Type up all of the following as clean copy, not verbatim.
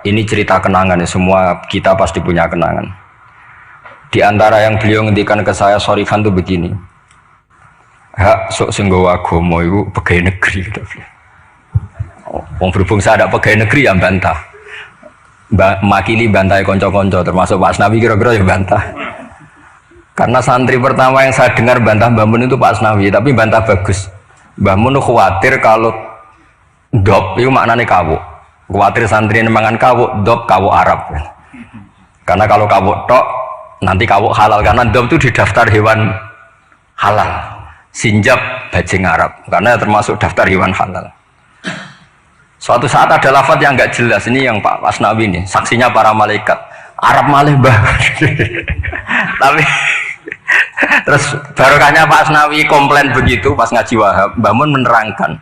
ini cerita kenangan ya, semua kita pasti punya kenangan. Di antara yang beliau ngendikan ke saya Sorifan tuh begini. Hak sok sing nggawa agama iku pegawai negeri gitu. Wong berhubung saya ada pegawai negeri yang bantah. Makili bantai konco-konco termasuk Pak Asnawi kira-kira ya bantah. Karena santri pertama yang saya dengar bantah Mbah Mun itu Pak Asnawi, tapi bantah bagus. Mbah Mun khawatir kalau dop itu maknanya kawuk. Khawatir santri mangan kawuk, dop kawuk Arab. Karena kalau kawuk tok nanti kawuk halal, karena dop itu di daftar hewan halal. Sinjab bajing Arab karena termasuk daftar hewan halal. Suatu saat ada lafaz yang enggak jelas, ini yang Pak Asnawi ini, saksinya para malaikat. Arab malih bah. Tapi terus barokahnya Pak Asnawi komplain begitu pas ngaji Wahab, Mbah Mun menerangkan.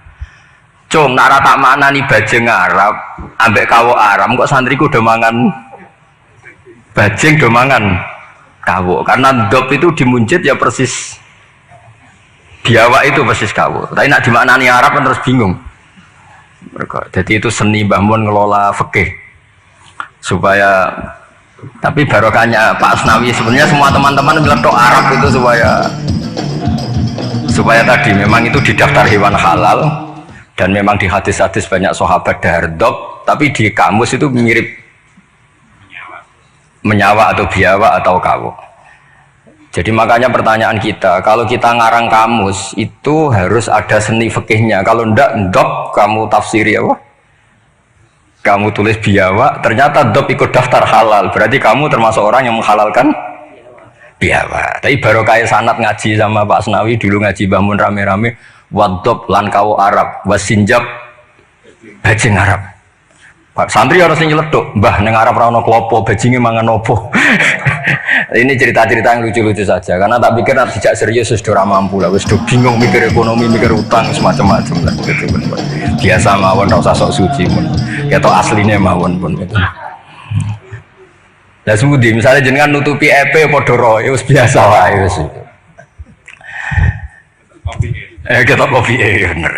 Cung, nak tak maknani bajing Arab, ambek kawuk Arab, kok santriku udah mangan bajing, udah mangan kawuk. Karena dop itu dimuncit ya persis biawak itu persis kawuk. Tapi nak dimaknani Arab kan terus bingung. Jadi itu seni Mbah Mun ngelola fikih supaya, tapi barokahnya Pak Asnawi sebenarnya semua teman-teman bilang tok Arab itu supaya tadi memang itu di daftar hewan halal dan memang di hadis-hadis banyak sahabat dahar dop, tapi di kamus itu mirip menyawa atau biawak atau kawuk. Jadi makanya pertanyaan kita, kalau kita ngarang kamus itu harus ada seni fikihnya. Kalau ndak dop kamu tafsiri apa? Kamu tulis biawak, ternyata dop ikut daftar halal. Berarti kamu termasuk orang yang menghalalkan biawak. Tapi baru kayak sanad ngaji sama Pak Asnawi dulu ngaji Mbah Mun rame-rame, wadop lan kawuk Arab, wasinjab bajing Arab. Pak santri harus nyeletuk, Mbah neng Arab ra ono klopo, bajinge mangan opo. Ini cerita-cerita yang lucu-lucu saja, karena tak pikir nanti tidak serius sudah mampu lah, sudah bingung mikir ekonomi, mikir utang semacam-macam lah gitu. Biasa mawon, tak usah sok suci pun, kita aslinya mawon pun gitu. Nah semudi, misalnya jenengan nutupi EP podoro, itu biasa lah itu. Kita kopi bener.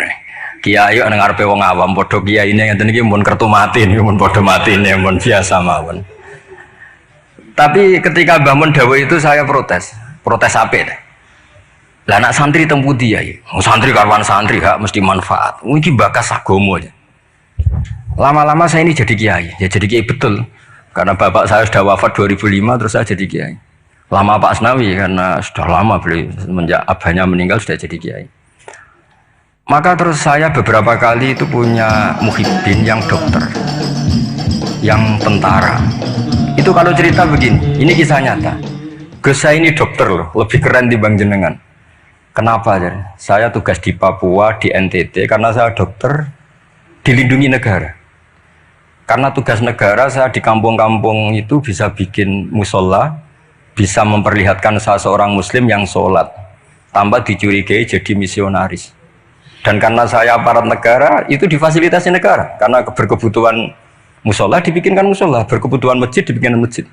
Kiai ana ngarepe wong awam padha kiai ini ngeten iki mun kertu mati niku mun padha matine mun biasa mawon. Tapi ketika Mbah Mun dawuh itu saya protes apik. Lah anak santri teng pundi ya? Santri karwan santri hak mesti manfaat. Iki bakas agama aja. Lama-lama saya ini jadi kiai, ya jadi kiai betul. Karena bapak saya sudah wafat 2005 terus saya jadi kiai. Lama Pak Asnawi karena sudah lama beliau semenjak abahnya meninggal sudah jadi kiai. Maka terus saya beberapa kali itu punya muhibbin yang dokter, yang tentara. Itu kalau cerita begini, ini kisah nyata. Gus saya ini dokter loh, lebih keren dibanding jenengan. Kenapa? Saya tugas di Papua, di NTT, karena saya dokter dilindungi negara. Karena tugas negara saya di kampung-kampung itu bisa bikin musola, bisa memperlihatkan saya seorang muslim yang sholat, tanpa dicurigai jadi misionaris. Dan karena saya aparat negara, itu difasilitasi negara. Karena berkebutuhan musola dibikinkan musola, berkebutuhan masjid dibikinkan masjid.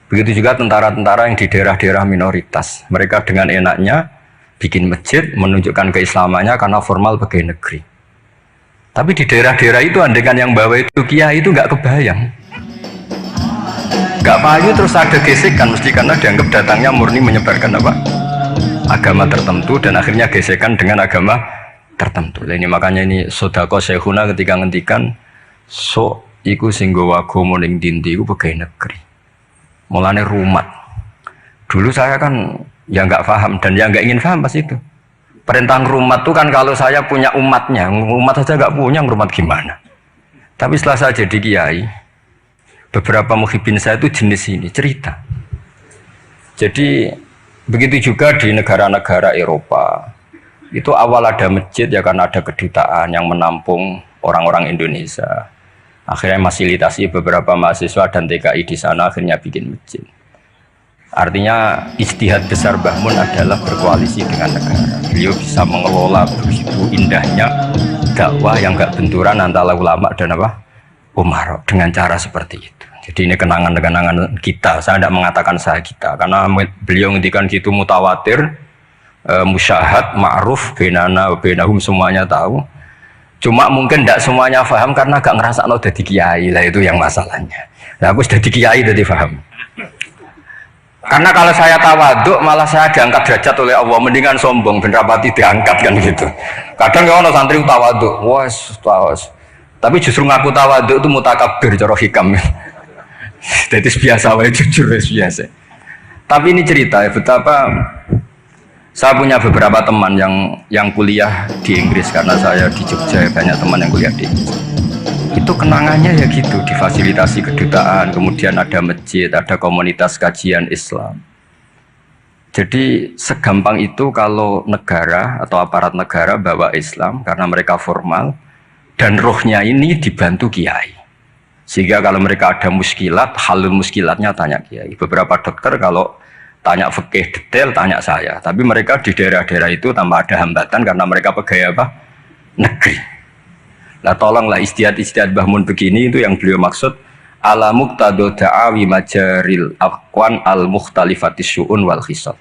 Begitu juga tentara-tentara yang di daerah-daerah minoritas. Mereka dengan enaknya bikin masjid, menunjukkan keislamannya karena formal pegawai negeri. Tapi di daerah-daerah itu andekan yang bawa itu kiai itu nggak kebayang. Nggak payu terus ada gesekan, mesti karena dianggap datangnya murni menyebarkan apa? Agama tertentu dan akhirnya gesekan dengan agama tertentu. Ini makanya ini sodako syekhuna ketika ngendikan so iku sing nggawa agama ning dinti iku pegawai negeri. Mulane rumat. Dulu saya kan ya nggak paham dan ya nggak ingin paham pas itu. Perintah rumat itu kan kalau saya punya umatnya, umat saja nggak punya, rumat gimana? Tapi setelah saya jadi kiai, beberapa muhibbin saya itu jenis ini cerita. Jadi begitu juga di negara-negara Eropa. Itu awal ada masjid ya karena ada kedutaan yang menampung orang-orang Indonesia. Akhirnya fasilitasi beberapa mahasiswa dan TKI di sana akhirnya bikin masjid. Artinya ijtihad besar Mbah Mun adalah berkoalisi dengan negara. Beliau bisa mengelola begitu indahnya dakwah yang gak benturan antara ulama dan apa? Umar dengan cara seperti itu. Jadi ini kenangan-kenangan kita. Saya tidak mengatakan saya kita karena beliau ngendikan gitu mutawatir. Musyahad, ma'ruf, benana, benahum semuanya tahu. Cuma mungkin tidak semuanya paham karena gak ngerasa no jadi kiai lah, itu yang masalahnya. Nah, aku sudah di kiai jadi paham. Karena kalau saya tawaduk malah saya diangkat derajat oleh Allah, mendingan sombong ben rapati diangkat kan gitu. Kadang ya ono santri tawaduk, wes tawas. Tapi justru ngaku tawaduk itu mutakabir cara hikam. Jadi biasa wae, jujur biasa. Tapi ini cerita ya betapa saya punya beberapa teman yang kuliah di Inggris karena saya di Jogja, banyak teman yang kuliah di Inggris. Itu kenangannya ya gitu, difasilitasi kedutaan, kemudian ada masjid, ada komunitas kajian Islam. Jadi segampang itu kalau negara atau aparat negara bawa Islam karena mereka formal dan rohnya ini dibantu kiai. Sehingga kalau mereka ada muskilat, halul muskilatnya tanya kiai. Beberapa dokter kalau tanya fikih detail tanya saya, tapi mereka di daerah-daerah itu tanpa ada hambatan karena mereka pegawai apa? Negeri. Nah tolonglah istiad-istiad Mbah Mun begini, itu yang beliau maksud ala muqtadu da'awi majaril aqwan al mukhtalifatis syu'un wal khisab.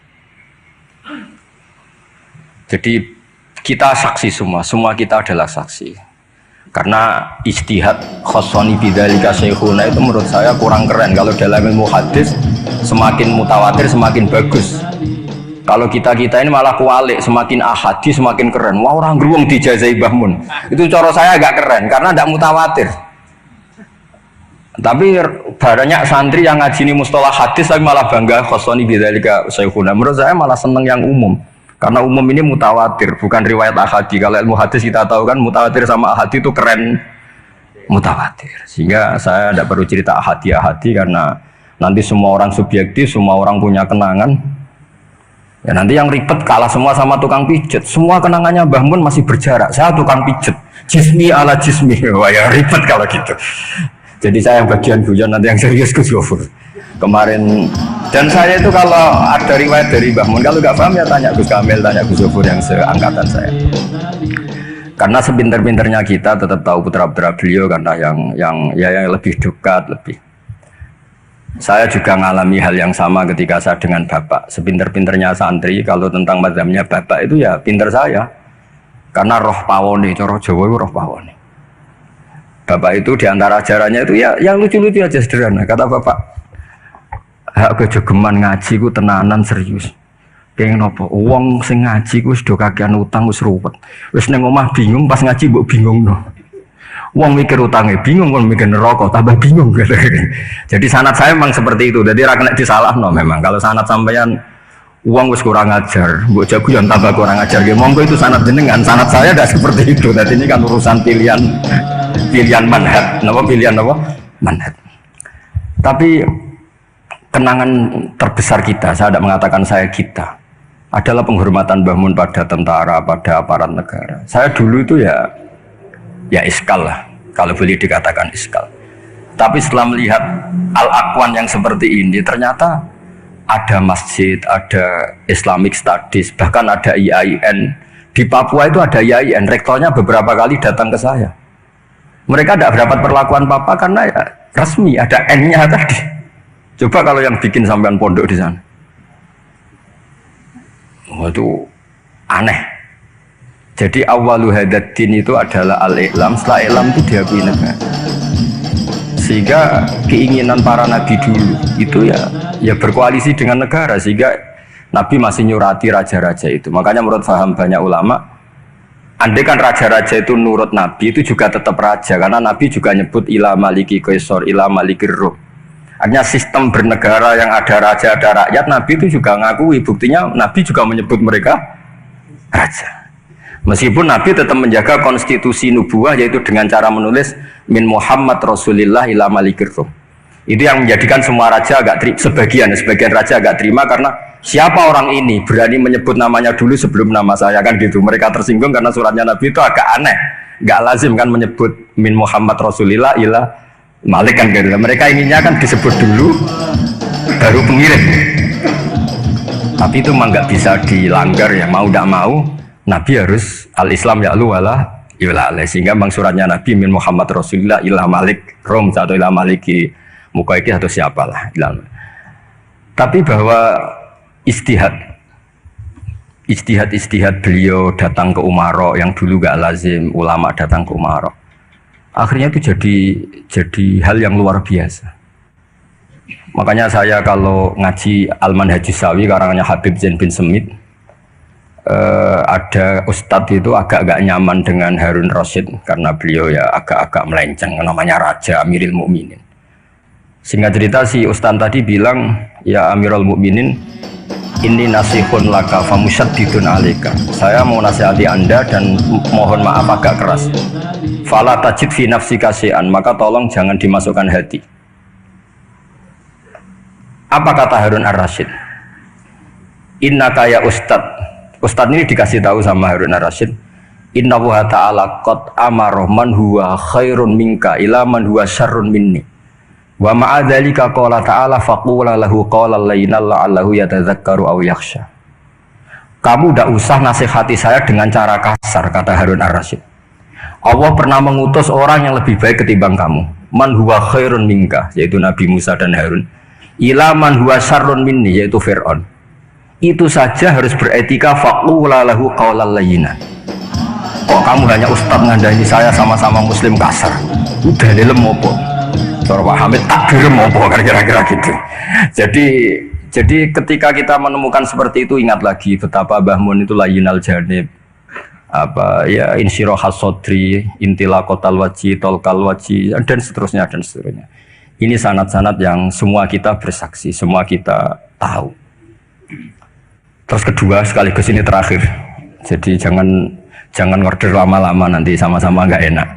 Jadi kita saksi semua kita adalah saksi. Karena ijtihad khossoni bidzalika syekhuna itu menurut saya kurang keren. Kalau dalam ilmu hadis semakin mutawatir semakin bagus. Kalau kita ini malah kualik, semakin ahadi semakin keren. Wah orang geruang dijazai Mbah Mun. Itu cara saya agak keren karena tidak mutawatir. Tapi banyak santri yang ngaji ini mustalah hadis tapi malah bangga khossoni bidzalika syekhuna. Menurut saya malah seneng yang umum. Karena umum ini mutawatir, bukan riwayat ahadi. Kalau ilmu hadis kita tahu kan mutawatir sama ahadi itu keren mutawatir. Sehingga saya tidak perlu cerita ahadi karena nanti semua orang subjektif, semua orang punya kenangan. Ya nanti yang ribet kalah semua sama tukang pijet. Semua kenangannya Mbah Mun masih berjarak. Saya tukang pijet, jismi ala jismi. Wah ya ribet kalau gitu. Jadi saya yang bagian guyon, nanti yang serius Gus Gofur. Kemarin dan saya itu kalau ada riwayat dari Mbah Mun kalau nggak paham ya tanya Gus Kamil, tanya Gus Gofur yang seangkatan saya. Karena sepinter-pinternya kita tetap tahu putra-putra beliau karena yang lebih dekat lebih. Saya juga mengalami hal yang sama ketika saya dengan bapak. Sepinter-pinternya santri kalau tentang mazhabnya bapak itu ya pinter saya. Karena roh pawone, cara Jawa itu roh pawone. Bapak itu diantara ajarannya itu ya yang lucu-lucu aja sederhana. Kata bapak, hak kejogeman ngaji ku tenanan serius. Pengen apa? Wong sing ngaji ku sudah kakean utang wis ruwet. Wis ning omah bingung pas ngaji mbok bingungno. Wong mikir utangnya bingung, wong mikir neraka tambah bingung. Jadi sanad saya memang seperti itu. Jadi ra kena disalahno memang. Kalau sanad sampeyan uang wis kurang ajar, mbok jago yang tambah kurang ajar. Nggih monggo itu sanad jenengan. Sanad saya tidak seperti itu. Jadi ini kan urusan pilihan manhaj. Napa pilihan apa? Manhaj. Tapi kenangan terbesar kita, saya tidak mengatakan saya kita, adalah penghormatan Mbah Mun pada tentara, pada aparat negara. Saya dulu itu ya iskal lah, kalau boleh dikatakan iskal. Tapi setelah melihat al-aqwan yang seperti ini, ternyata ada masjid, ada Islamic Studies, bahkan ada IAIN. Di Papua itu ada IAIN, rektornya beberapa kali datang ke saya. Mereka tidak dapat perlakuan Papa karena ya resmi, ada N-nya tadi. Coba kalau yang bikin sampean pondok di sana. Waduh, aneh. Jadi awalu hadaddin itu adalah al-i'lam, setelah i'lam itu diakui negara. Sehingga keinginan para nabi dulu itu ya berkoalisi dengan negara, sehingga Nabi masih nyurati raja-raja itu. Makanya menurut faham banyak ulama, andai kan raja-raja itu nurut Nabi itu juga tetap raja, karena Nabi juga nyebut ila maliki qaisar, ila malikir ruh. Artinya sistem bernegara yang ada raja, ada rakyat, Nabi itu juga ngakui. Buktinya Nabi juga menyebut mereka raja. Meskipun Nabi tetap menjaga konstitusi nubuah, yaitu dengan cara menulis min Muhammad Rasulillah ila malikir ruh. Itu yang menjadikan semua raja agak sebagian raja agak terima, karena siapa orang ini berani menyebut namanya dulu sebelum nama saya, kan gitu. Mereka tersinggung karena suratnya Nabi itu agak aneh, nggak lazim kan menyebut min Muhammad Rasulillah ila Malik kan gitu. Mereka inginnya kan disebut dulu baru pengirim. Tapi itu memang nggak bisa dilanggar ya, mau tidak mau Nabi harus al-Islam ya'lu wala yu'la, sehingga memang suratnya Nabi min Muhammad Rasulillah ila Malik Rom atau ila Maliki Mukaiki atau siapalah. Tapi bahwa istihad ijtihad beliau datang ke Umaro yang dulu gak lazim ulama datang ke Umaro. Akhirnya itu jadi hal yang luar biasa. Makanya saya kalau ngaji Al-Manhajus Sawi karangannya Habib Zain bin Semit, ada ustadz itu agak-agak nyaman dengan Harun Rasyid karena beliau ya agak-agak melenceng, namanya Raja Amirul Mukminin. Singkat cerita si ustadz tadi bilang, ya Amirul Mukminin, ini nasihun laka famusyaddidun alika. Saya mau nasihati Anda dan mohon maaf agak keras. Fala tajid fi nafsika syai'an, maka tolong jangan dimasukkan hati. Apa kata Harun Ar-Rasyid? Inna kaya Ustadz ini dikasih tahu sama Harun Ar-Rasyid. Inna wa ta'ala qad amara man huwa khairun minka ila man huwa syarrun minni. Wa ma'adzalika qala ta'ala faqula lahu qawlan layyinan la'allahu yatadzakkaru aw yakhsha. Kamu tidak usah nasihati saya dengan cara kasar, kata Harun Ar-Rasyid. Allah pernah mengutus orang yang lebih baik ketimbang kamu. Man huwa khairun minka, yaitu Nabi Musa dan Harun. Ila man huwa syarrun minni, yaitu Fir'aun. Itu saja harus beretika, faqula lahu qawlan layyinan. Kok kamu hanya ustadz ngandani saya sama-sama muslim kasar? Udah lelem opo? Cara Pak Hamid takbir opo kan kira-kira gitu. Jadi ketika kita menemukan seperti itu, ingat lagi betapa Mbah Mun itu layyinal janib, apa ya, insyirahas sodri, intilaqatal wajhi, tolkal wajhi, dan seterusnya dan seterusnya. Ini sanad-sanad yang semua kita bersaksi, semua kita tahu. Terus kedua, sekaligus ini terakhir. Jadi jangan order lama-lama, nanti sama-sama nggak enak.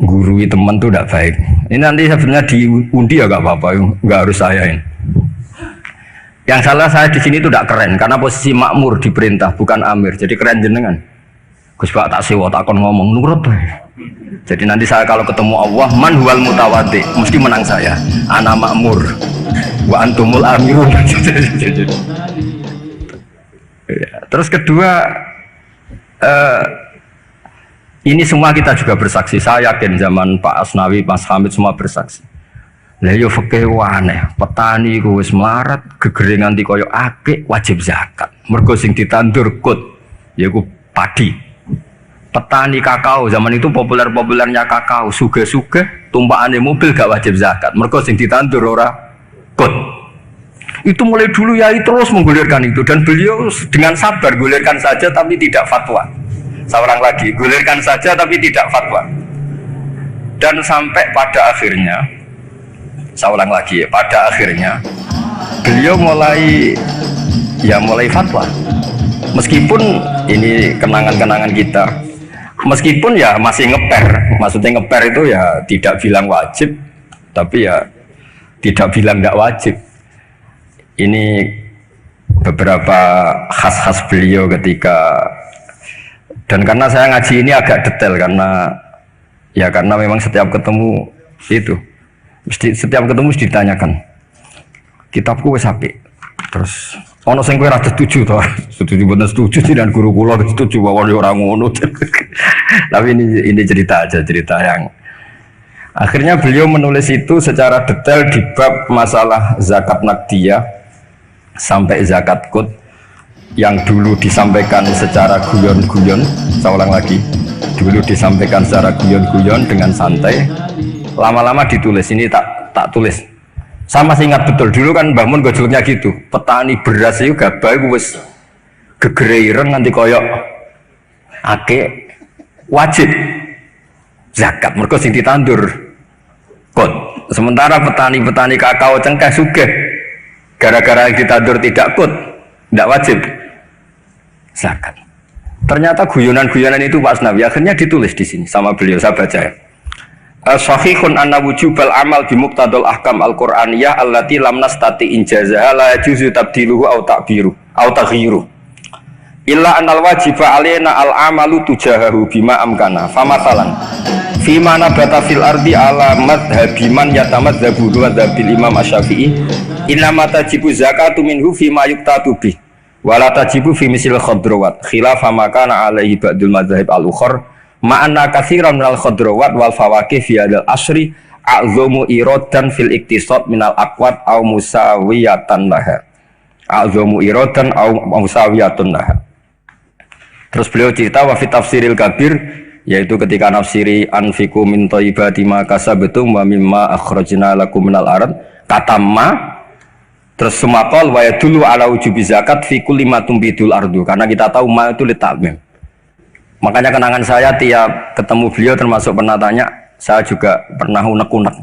Gurui teman tuh tidak baik. Ini nanti sebenarnya diundi ya nggak apa-apa, nggak harus saya ini. Yang salah saya di sini tuh tidak keren, karena posisi makmur diperintah, bukan amir. Jadi keren jenengan. Gus Pak tak sewa, tak akan ngomong nurut. Jadi nanti saya kalau ketemu Allah, man huwal mutawaddi, mesti menang saya. Ana makmur, wa antumul amirun. Terus kedua, ini semua kita juga bersaksi. Saya yakin zaman Pak Asnawi, Mas Hamid semua bersaksi. Lah yo fikih aneh, petani ku wis melarat, gegere nganti kaya akeh wajib zakat. Mergo sing ditandur kut yaiku padi. Petani kakao zaman itu populernya kakao, sugih-sugih tumpakane mobil gak wajib zakat. Mergo sing ditandur ora kut. Itu mulai dulu Yai terus menggulirkan itu, dan beliau dengan sabar gulirkan saja tapi tidak fatwa. Seorang lagi gulirkan saja tapi tidak fatwa. Dan sampai pada akhirnya, seorang lagi pada akhirnya beliau mulai fatwa. Meskipun ini kenangan-kenangan kita, meskipun ya masih ngeper, maksudnya ngeper itu ya tidak bilang wajib, tapi ya tidak bilang tidak wajib. Ini beberapa khas-khas beliau ketika, dan karena saya ngaji ini agak detail karena memang setiap ketemu itu, setiap ketemu mesti ditanyakan, kitabku wis apik, terus ono sing kowe ra setuju to, setuju bener setuju dan guru kula setuju wae ora ngono. Tapi ini cerita aja, cerita yang akhirnya beliau menulis itu secara detail di bab masalah zakat naqdiyah sampai zakat kut yang dulu disampaikan secara guyon-guyon. Saya ulang lagi, dulu disampaikan secara guyon-guyon dengan santai, lama-lama ditulis. Ini tak tulis. Saya masih ingat betul dulu kan Mbah Mun gojolnya gitu, petani beras itu gabah itu wis gegere ireng nganti koyok akeh wajib zakat mergo sing ditandur kot. Sementara petani kakao cengkeh sugih gara-gara yang ditandur tidak kot, tidak wajib zakat. Ternyata guyonan-guyonan itu Pak Asnawi akhirnya ditulis di sini sama beliau, saya baca ya. Sahihun anna wujubal amal bimuqtadal ahkam al-Qur'aniyah allati lam nastati injazaha la yajuzu tabdiluhu aw ta'biru aw taghyiru illa annal wajiba alaina al-amalu tujahahu bima amkana. Famathalan fi mana bata fil ardi ala madhhabi man yatamadzabu wa dzabil Imam Asy-Syafi'i inna ma tajibu zakatu minhu fi ma yuqtatu bih wa la tajibu fi misil khadrawat khilafa ma kana alaihi ba'dul madzhab al-ukhra ma'anna katsiran minal khadrawat wal fawakih fi hadzal asri a'zamu iradan fil iktisad minal aqwat aw musawiyatan laha. A'zamu iradan aw musawiyatun laha. Terus beliau cerita wa fi tafsiril kabir, yaitu ketika nafsiri anfiku min thayyibati ma kasabtum wa mimma akhrajna lakum minal ard, kata ma. Terus sumakol wa yadullu ala wujubi zakat fi kulli ma tumbidul ardu, karena kita tahu ma itu litamim. Makanya kenangan saya tiap ketemu beliau termasuk pernah tanya, saya juga pernah unek-unek.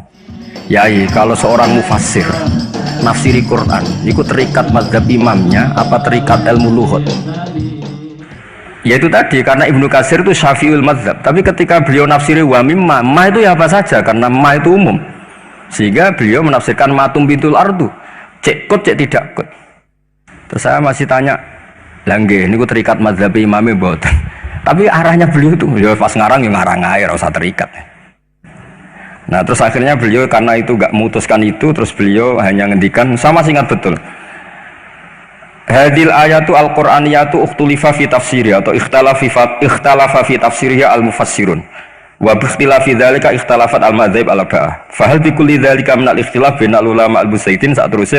Yai, kalau seorang mufassir nafsiri Quran, itu terikat mazhab imamnya apa terikat ilmu lughat? Yaitu tadi karena Ibnu Katsir itu syafi'ul mazhab, tapi ketika beliau nafsiri wa mimma, ma itu ya apa saja karena ma itu umum. Sehingga beliau menafsirkan matum bintul ardu. Cek kot, cek tidak kot. Terus saya masih tanya, langge, ini ku terikat mazhab imamnya boten. Tapi arahnya beliau itu, ya pas ngarang ya ngarang air, usah terikat. Nah terus akhirnya beliau karena itu gak memutuskan itu, terus beliau hanya ngendikan, sama ingat betul. Hadil ayatu al-Qur'aniyatu ukhtulifa fi tafsiri atau ikhtalafa fi tafsiriha al-mufassirun. Wa bikhtilafi dzalika ikhtalafat al-madzhab al-arba'ah. Fa hal bi kulli dzalika min al-ikhtilaf bainal ulama al-busaitin, saat terus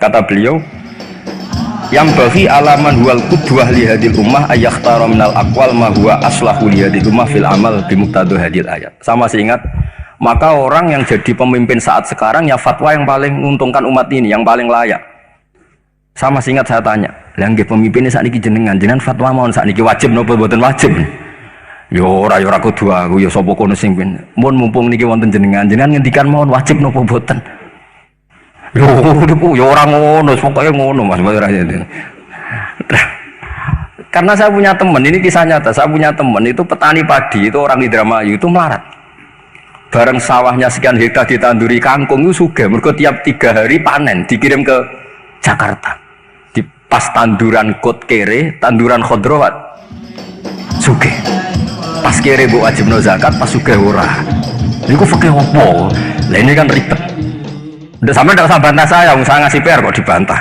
kata beliau yang bagi alaman huwal qudwah li hadil ummah ayakhtara minal aqwal ma huwa aslahu li hadil ummah fil amal bi muqtadu hadil ayat. Sama ingat, maka orang yang jadi pemimpin saat sekarang ya fatwa yang paling menguntungkan umat ini, yang paling layak. Sama ingat saya tanya, lah nggih pemimpin ini sakniki jenengan fatwa mawon sakniki wajib napa mboten wajib? Yo ora kudu aku, yo sapa kono sing pin. Mun mumpung niki wonten jenengan ngendikan mawon wajib napa mboten. Yo ora ngono, pokoke ngono Mas. Karena saya punya teman, ini kisah nyata, saya punya teman itu petani padi, itu orang di Indramayu itu melarat. Bareng sawahnya sekian hektar ditanduri kangkung itu sugih, mergo tiap 3 hari panen dikirim ke Jakarta. Di pas tanduran kot kere, tanduran khodrowat sugih. Pas kere bu wajib no zakat, pas sugih ora. Ini kok fakih opo? Lah ini kan ribet. Udah sampai tidak usah bantah saya ngasih PR kok dibantah.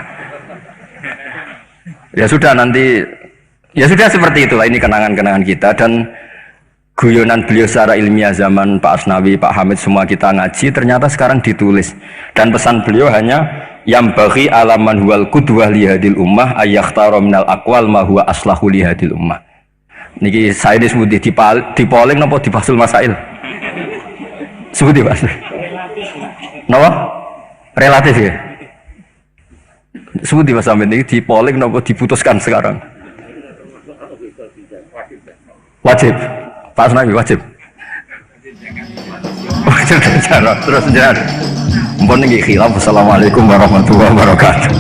Ya sudah nanti, ya sudah seperti itulah, ini kenangan-kenangan kita dan guyonan beliau secara ilmiah zaman Pak Asnawi, Pak Hamid semua kita ngaji ternyata sekarang ditulis dan pesan beliau hanya yang bagi alaman huwal qudwah li hadil ummah ayakhtara minal aqwal ma huwa aslahu li hadil ummah. Niki saya disebut di polling napa di Basul Masail? Sebut di Basul. Napa? Relatif ya. Sebut di Basul ini di polling napa diputuskan sekarang? Wajib. Pak Nabi wajib. Wajib terus jalan. Mpun niki khilaf. Assalamualaikum warahmatullahi wabarakatuh.